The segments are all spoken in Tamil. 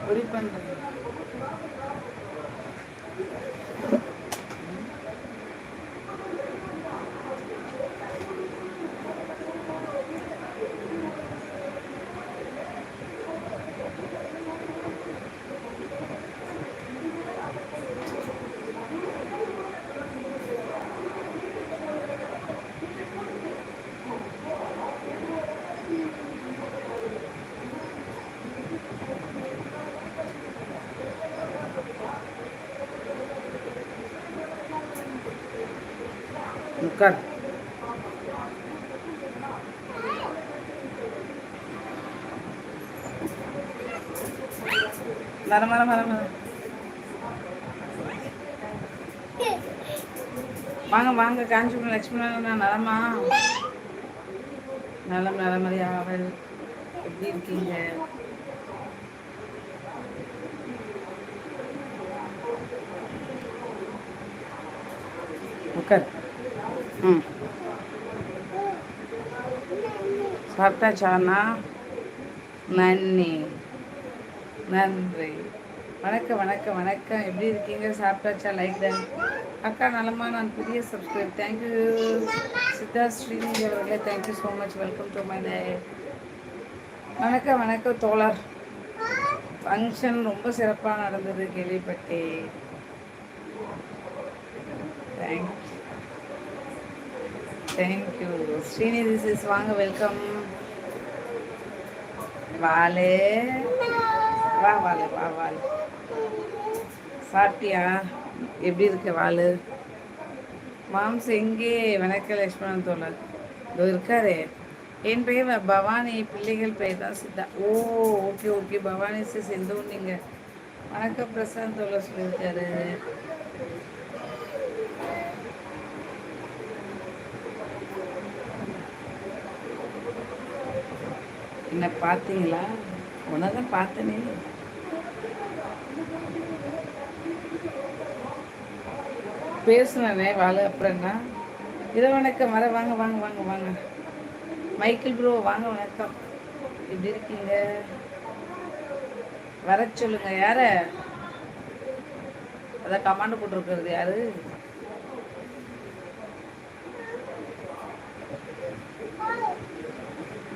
பொடி பண்ணுறது. உட்கார். மர மர மர மர வாங்க வாங்க. காஞ்சிபுரம் லட்சுமி நான் நலமா? நலம் நலமறியா அவள் எப்படி இருக்கீங்க? உட்கார். ம், சாப்பிட்டாச்சாண்ணா? நன்றி நன்றி. வணக்கம் வணக்கம் வணக்கம். எப்படி இருக்கீங்க? சாப்பிட்டாச்சா? Like done. அக்கா நலமா? நான் புதிய சப்ஸ்கிரைப். தேங்க்யூ சித்தார்த் ஸ்ரீநிதி அவர்களே. Thank you so much. Welcome to my life. வணக்கம் வணக்கம் தோழர். ஃபங்க்ஷன் ரொம்ப சிறப்பாக நடந்தது கேள்விப்பட்டேன். Thank you Srinidhi sis. வாங்க, வெல்கம். வாலே வா, வாலே வா, வாலே. சாப்பிட்டியா? எப்படி இருக்க வாலு? மாம்ஸ் எங்கே? வணக்கம் லட்சுமணன் தோழர். இதோ இருக்காரே. என் பெயர் பவானி. பிள்ளைகள் பெயர் தான் சித்தா. ஓ, ஓகே ஓகே. பவானி சிஸ் எந்த ஊர் நீங்கள்? வணக்கம் பிரசாந்த் தோழர் சொல்லியிருக்காரு. என்ன பார்த்தீங்களா? உன்னதான் பார்த்தனே. பேசுனே வாழ. அப்புறம் என்ன? இதை வணக்கம். வர வாங்க வாங்க வாங்க வாங்க. மைக்கேல் ப்ரோ வாங்க, வணக்கம். எப்படி இருக்கீங்க? வர சொல்லுங்க. யார? அதான் கமாண்ட் போட்டிருக்கிறது யாரு?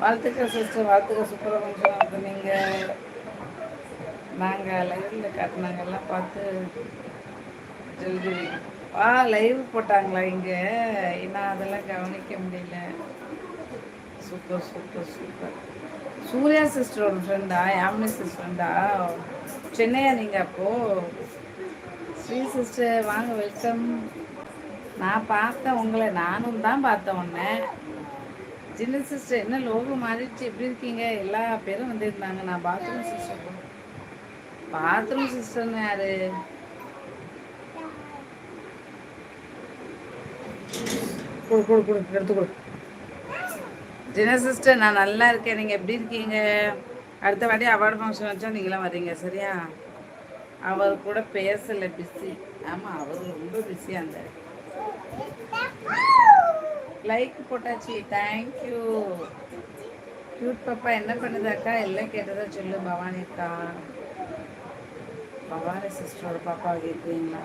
வாழ்த்துக்கள் சிஸ்டர், வாழ்த்துக்கள். சூப்பராக ஃபங்க்ஷன் நடத்து. நீங்கள் நாங்கள் லைவில் காட்டினாங்கெல்லாம் பார்த்து ஜல்தி லைவ் போட்டாங்களா இங்கே? நான் அதெல்லாம் கவனிக்க முடியல. Super super super. சூர்யா சிஸ்டரோட ஃப்ரெண்டா? யாமினி சிஸ்டர் ஃப்ரெண்டா? சென்னையா நீங்கள்? அப்போது ஸ்ரீ சிஸ்டர் வாங்க, வெல்கம். நான் பார்த்தேன் உங்களை. நானும் தான் பார்த்தேன் உன்னை. சின்ன சிஸ்டர் என்ன லோகம் மாறிடுச்சு? எப்படி இருக்கீங்க? எல்லா பேரும் வந்துருந்தாங்க. நான் பாத்ரூம் சிஸ்டர். பாத்ரூம் சிஸ்டர்னு யாரு? கொடு கொடு கொடு, எடுத்து கொடு. ஜின சிஸ்டர் நான் நல்லா இருக்கேன். நீங்கள் எப்படி இருக்கீங்க? அடுத்த வாட்டி அவார்டு ஃபங்க்ஷன் வச்சா நீங்களாம் வரீங்க சரியா? அவர் கூட பேசலை, பிஸி. ஆமாம், அவர் ரொம்ப பிஸியாக இருந்தார். லைக் போட்டாச்சு. தேங்க்யூ. க்யூட் பாப்பா என்ன பண்ணுதாக்கா? எல்லாம் கேட்டதா சொல்லு. பவானி அக்கா, பவானி சிஸ்டரோட பாப்பா கேட்குறீங்களா?